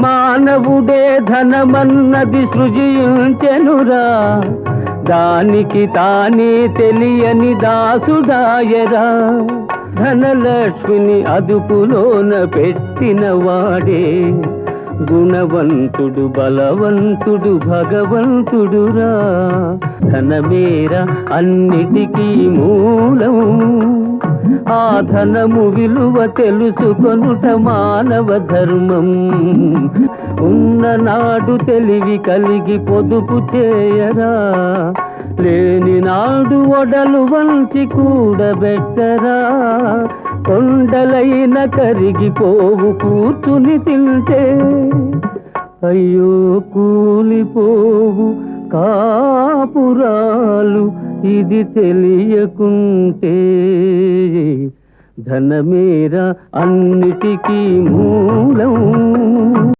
మానవుడే ధనమన్నది సృజించెనురా, దానికి తానే తెలియని దాసుడాయరా. ధనలక్ష్మిని అదుపులోన పెట్టిన వాడే గుణవంతుడు, బలవంతుడు, భగవంతుడురా. ధనమేర అన్నిటికీ మూలం, ఆ ధనము విలువ తెలుసుకొనుట మానవ ధర్మం. ఉన్ననాడు తెలివి కలిగి పొదుపు చేయరా, లేని నాడు ఒడలు వంచి కూడబెట్టరా. కొండలైన కరిగిపోవు కూర్చుని తింటే, అయ్యో కూలిపోవు కాపురాలు ఇది తెలియకుంటే. ధనమేర అన్నిటికీ మూలం.